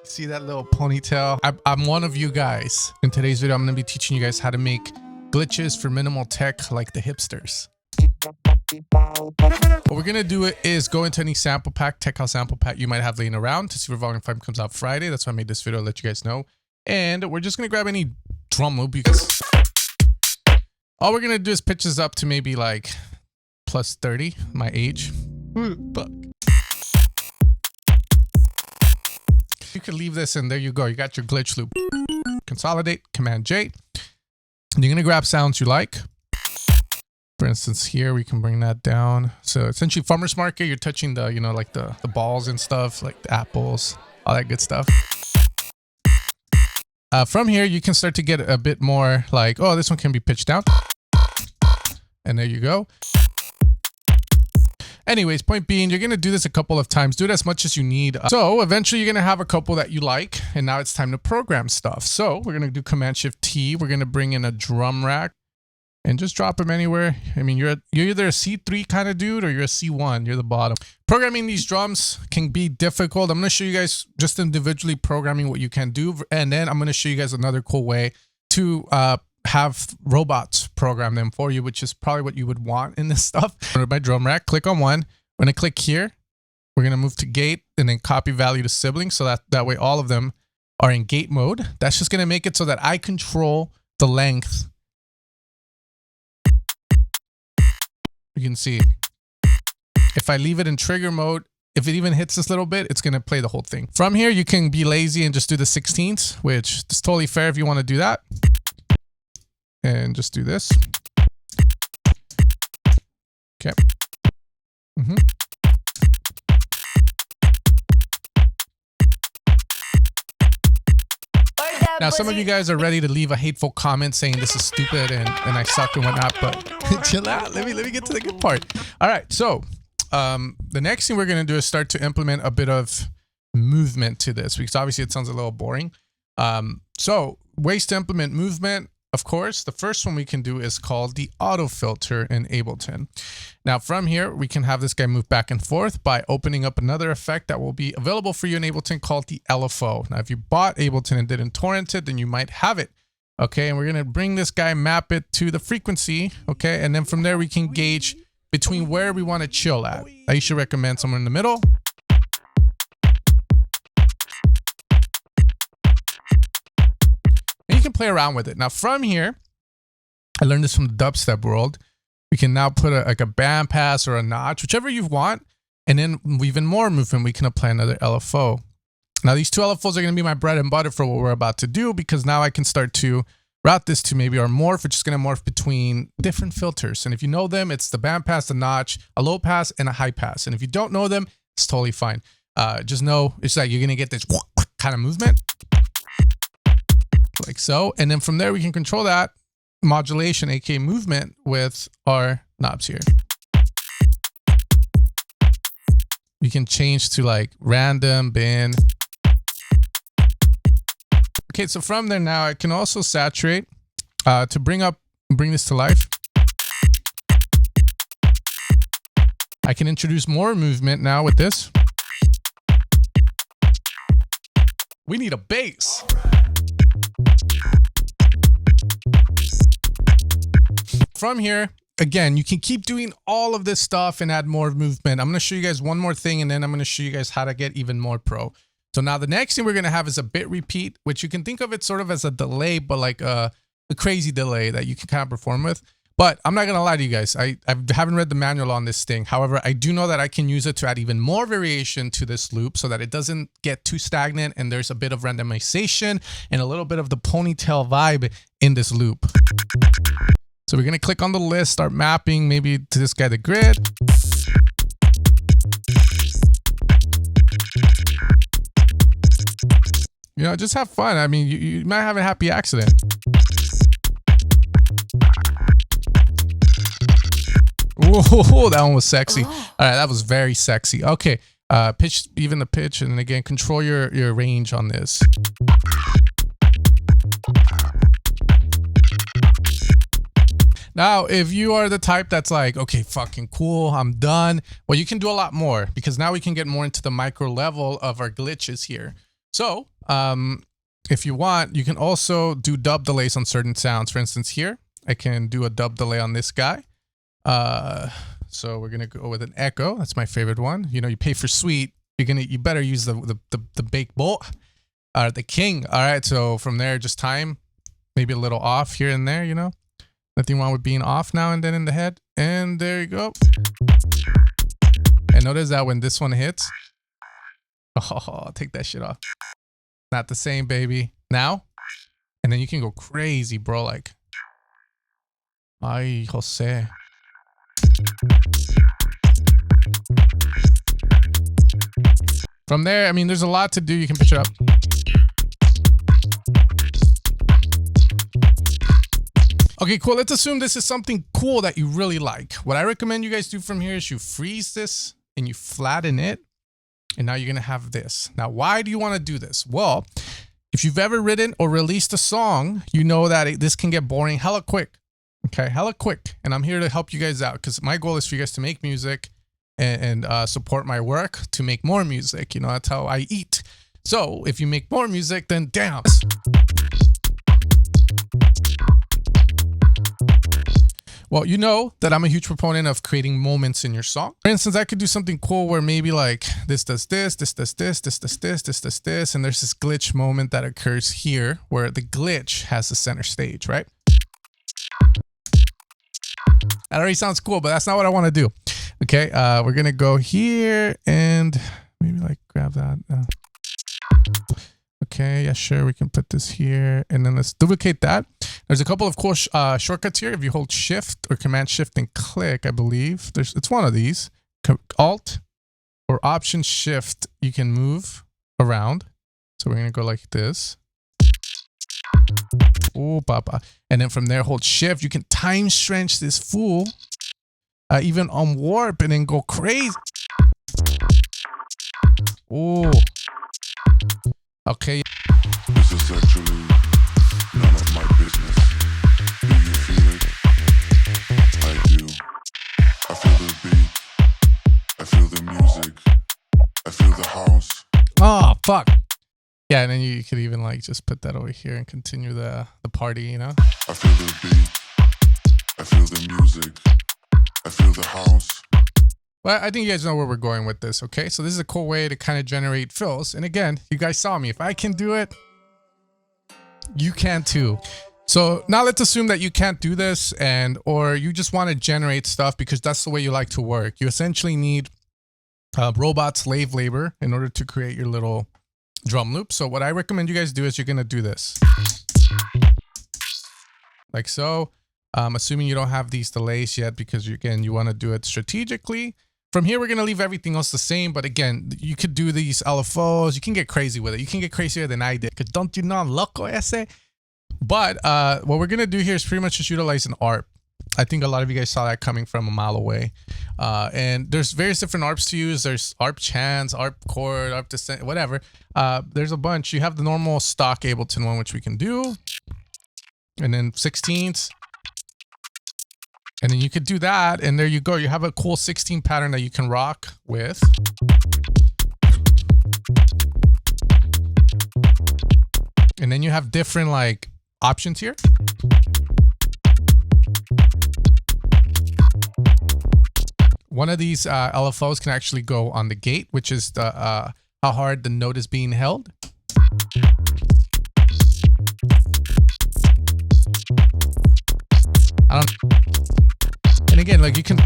See that little ponytail? I'm one of you guys. In today's video, I'm going to be teaching you guys how to make glitches for minimal tech like the hipsters. What we're going to do is go into any sample pack, tech house sample pack you might have laying around to see if Volume 5 comes out Friday. That's why I made this video to let you guys know. And we're just going to grab any drum loop because all we're going to do is pitch this up to maybe like plus 30, my age. Fuck. You can leave this and there you go. You got your glitch loop. Consolidate, Command J. And you're going to grab sounds you like. For instance, here we can bring that down. So essentially farmer's market, you're touching the, you know, like the balls and stuff, like the apples, all that good stuff. From here, you can start to get a bit more like, oh, this one can be pitched down. And there you go. Anyways, point being, you're going to do this a couple of times. Do it as much as you need. So eventually you're going to have a couple that you like. And now it's time to program stuff. So we're going to do Command Shift T. We're going to bring in a drum rack and just drop them anywhere. I mean, you're either a C3 kind of dude or you're a C1. You're the bottom. Programming these drums can be difficult. I'm going to show you guys just individually programming what you can do. And then I'm going to show you guys another cool way to have robots program them for you, which is probably what you would want in this stuff. My drum rack, click on one. We're going to click here. We're going to move to gate and then copy value to siblings. So that way all of them are in gate mode. That's just going to make it so that I control the length. You can see if I leave it in trigger mode, if it even hits this little bit, it's going to play the whole thing. From here, you can be lazy and just do the 16ths, which is totally fair if you want to do that. And just do this. Okay. Now, some of you guys are ready to leave a hateful comment saying this is stupid and I suck and whatnot, but chill out. Let me get to the good part. All right. So the next thing we're going to do is start to implement a bit of movement to this because obviously it sounds a little boring. So ways to implement movement. Of course, the first one we can do is called the auto filter in Ableton. Now from here, we can have this guy move back and forth by opening up another effect that will be available for you in Ableton called the LFO. Now, if you bought Ableton and didn't torrent it, then you might have it. Okay, and we're going to bring this guy, map it to the frequency. Okay, and then from there, we can gauge between where we want to chill at. I usually recommend somewhere in the middle. And you can play around with it. Now from here, I learned this from the dubstep world. We can now put like a band pass or a notch, whichever you want. And then even more movement, we can apply another LFO. Now these two LFOs are going to be my bread and butter for what we're about to do because now I can start to route this to maybe our morph, which is going to morph between different filters. And if you know them, it's the band pass, the notch, a low pass, and a high pass. And if you don't know them, it's totally fine. Just know it's like you're going to get this kind of movement. Like so. And then from there, we can control that modulation, aka movement, with our knobs here. We can change to like random, bin. Okay, so from there now, I can also saturate to bring this to life. I can introduce more movement now with this. We need a bass. From here, again, you can keep doing all of this stuff and add more movement. I'm going to show you guys one more thing, and then I'm going to show you guys how to get even more pro. So now the next thing we're going to have is a bit repeat, which you can think of it sort of as a delay, but like a crazy delay that you can kind of perform with. But I'm not going to lie to you guys. I haven't read the manual on this thing. However, I do know that I can use it to add even more variation to this loop so that it doesn't get too stagnant and there's a bit of randomization and a little bit of the ponytail vibe in this loop. So we're going to click on the list, start mapping maybe to this guy, the grid. You know, just have fun. I mean, you might have a happy accident. Whoa, that one was sexy. All right, that was very sexy. Okay, pitch, even the pitch, and again, control your range on this. Now, if you are the type that's like, okay, fucking cool, I'm done. Well, you can do a lot more because now we can get more into the micro level of our glitches here. So if you want, you can also do dub delays on certain sounds. For instance, here I can do a dub delay on this guy. So we're gonna go with an echo. That's my favorite one. You know, you pay for sweet. You better use the big boy, the king. All right. So from there, just time, maybe a little off here and there. You know, nothing wrong with being off now and then in the head. And there you go. And notice that when this one hits, oh, take that shit off. Not the same, baby. Now, and then you can go crazy, bro. Like, ay, Jose. From there, I mean, there's a lot to do. You can pitch it up. Okay, cool. Let's assume this is something cool that you really like. What I recommend you guys do from here is you freeze this and you flatten it. And now you're going to have this. Now, why do you want to do this? Well, if you've ever written or released a song, you know that this can get boring hella quick. Okay, hella quick. And I'm here to help you guys out because my goal is for you guys to make music and support my work to make more music. You know, that's how I eat. So if you make more music, then damn. Well, you know that I'm a huge proponent of creating moments in your song. For instance, I could do something cool where maybe like this does this, this does this, this does this, this does this, and there's this glitch moment that occurs here where the glitch has the center stage, right? That already sounds cool, but that's not what I want to do. Okay, we're gonna go here and maybe like grab that. Okay, yeah, sure, we can put this here, and then let's duplicate that. There's a couple of cool shortcuts here. If you hold Shift or Command Shift and click, I believe it's one of these. Alt or Option Shift, you can move around. So we're gonna go like this. Oh, papa. And then from there, hold Shift. You can time stretch this fool, even on warp, and then go crazy. Oh. Okay. This is actually none of my business. Do you feel it? I do. I feel the beat. I feel the music. I feel the house. Oh, fuck. Yeah, and then you could even like just put that over here and continue the party, you know? I feel the beat. I feel the music. I feel the house. Well, I think you guys know where we're going with this, okay? So this is a cool way to kind of generate fills. And again, you guys saw me. If I can do it, you can too. So now let's assume that you can't do this or you just want to generate stuff because that's the way you like to work. You essentially need robot slave labor in order to create your little drum loop. So what I recommend you guys do is you're going to do this. Like so. Assuming you don't have these delays yet because again, you want to do it strategically. From here, we're going to leave everything else the same. But again, you could do these LFOs. You can get crazy with it. You can get crazier than I did. Because don't you know I'm loco ese? But what we're going to do here is pretty much just utilize an ARP. I think a lot of you guys saw that coming from a mile away. And there's various different ARPs to use. There's ARP chance, ARP chord, ARP descent, whatever. There's a bunch. You have the normal stock Ableton one, which we can do. And then 16ths. And then you could do that, and there you go. You have a cool 16 pattern that you can rock with. And then you have different like options here. One of these LFOs can actually go on the gate, which is the how hard the note is being held. And again, like you can.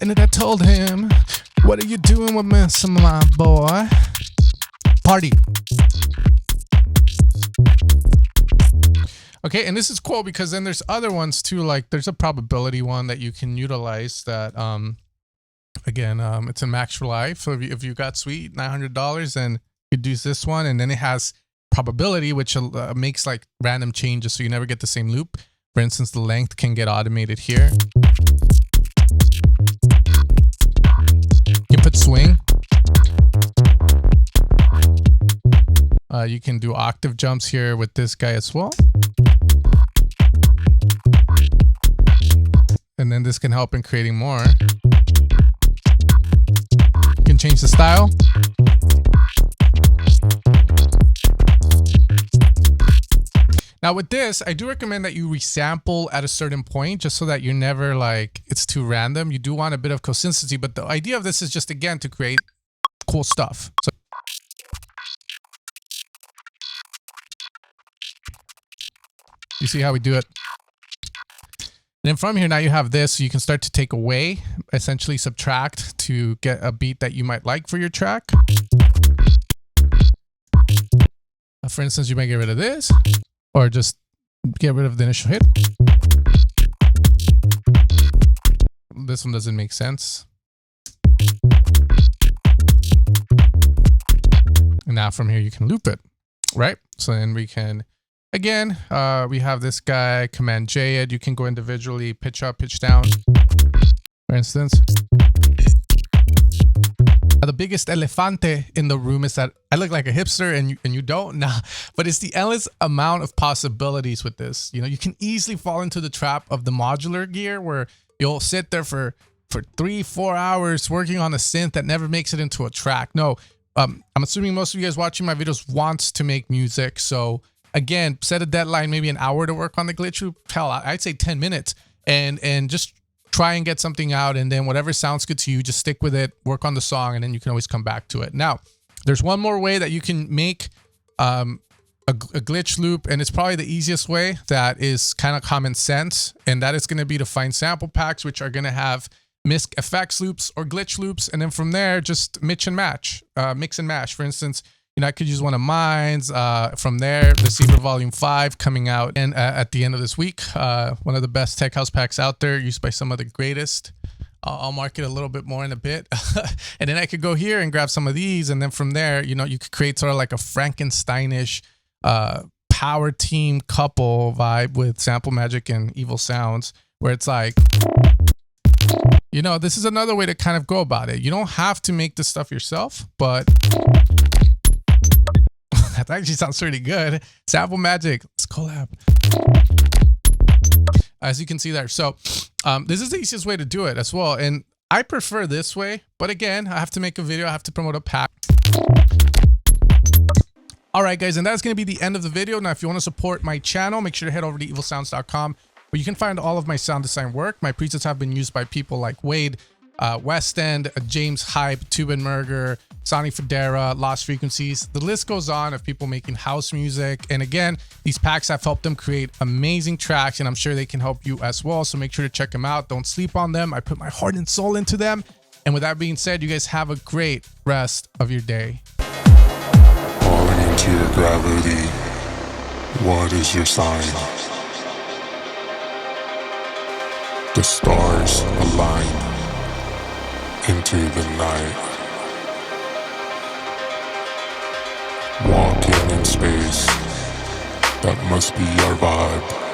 And then I told him, "What are you doing with me, my boy? Party." Okay, and this is cool because then there's other ones too. Like there's a probability one that you can utilize. That again, it's in Max for Life. So if you got sweet $900, then you could use this one, and then it has probability, which makes like random changes, so you never get the same loop. For instance, the length can get automated here. You can put swing. You can do octave jumps here with this guy as well. And then this can help in creating more. You can change change the style. Now with this, I do recommend that you resample at a certain point just so that you're never like, it's too random. You do want a bit of consistency, but the idea of this is just, again, to create cool stuff. So you see how we do it? And then from here, now you have this, so you can start to take away, essentially subtract to get a beat that you might like for your track. For instance, you might get rid of this, or just get rid of the initial hit. This one doesn't make sense. And now from here, you can loop it, right? So then we can, again, we have this guy, Command J it. You can go individually, pitch up, pitch down, for instance. The biggest elefante in the room is that I look like a hipster and you don't. Nah, but it's the endless amount of possibilities with this. You know, you can easily fall into the trap of the modular gear where you'll sit there for 3-4 hours working on a synth that never makes it into a track. No, I'm assuming most of you guys watching my videos wants to make music. So again, set a deadline, maybe an hour to work on the glitch loop. Hell, I'd say 10 minutes and just try and get something out, and then whatever sounds good to you, just stick with it, work on the song, and then you can always come back to it. Now, there's one more way that you can make a glitch loop, and it's probably the easiest way that is kind of common sense, and that is going to be to find sample packs which are going to have misc effects loops or glitch loops, and then from there, just mix and match. For instance, you know, I could use one of mine's. From there, Receiver Volume 5 coming out and at the end of this week. One of the best tech house packs out there, used by some of the greatest. I'll market a little bit more in a bit. And then I could go here and grab some of these. And then from there, you know, you could create sort of like a Frankensteinish power team couple vibe with Sample Magic and EvoSounds, where it's like, you know, this is another way to kind of go about it. You don't have to make this stuff yourself, but that actually sounds pretty good. Sample Magic, let's collab. As you can see there. So this is the easiest way to do it as well. And I prefer this way, but again, I have to make a video. I have to promote a pack. All right, guys, and that's going to be the end of the video. Now, if you want to support my channel, make sure to head over to evosounds.com, where you can find all of my sound design work. My presets have been used by people like Wade, West End, James Hype, Tubenberger, Sonny Federa, Lost Frequencies. The list goes on of people making house music. And again, these packs have helped them create amazing tracks, and I'm sure they can help you as well. So make sure to check them out. Don't sleep on them. I put my heart and soul into them. And with that being said, you guys have a great rest of your day. Falling into your gravity, what is your sign? The stars align into the night. Walking in space, that must be our vibe.